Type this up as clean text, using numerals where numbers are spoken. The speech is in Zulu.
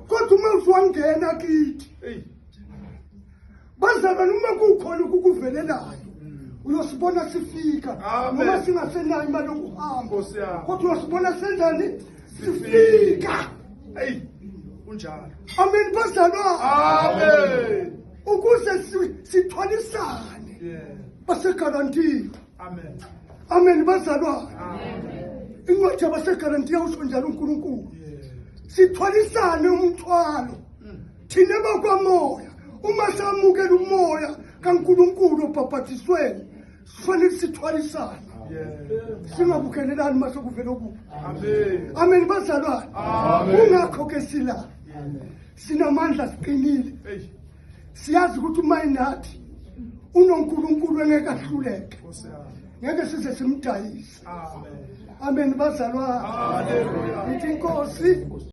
kodwa uma uswangena kithi bazalwane uma kukhona ukukuvelelayo uyosibona sifika noma singasenayo imali yokuhamba kodwa uyosibona senzani sifika kunjalo. Amen bazalwane. Amen. Ukuze sithwalisane basegarantiwe. Amen. Amen bazalwane. Amen. Incwadi yabasegarantiwe usho njalo uNkulunkulu. Sithwalisane umthwalo. Thina bakwamoya uma samukela umoya kaNkulunkulu obhabhathisweni kufanele sithwalisane. Singabukelelani masokuvela kubo. Amen. Amen bazalwane. Amen. Ungakho ke sila sinamandla siqinile. Siyazi ukuthi uma inathi uNkulunkulu engeke ahluleke. Ngeke size simdayise. Amen. Amen bazalwane. Hallelujah. Ithi Inkosi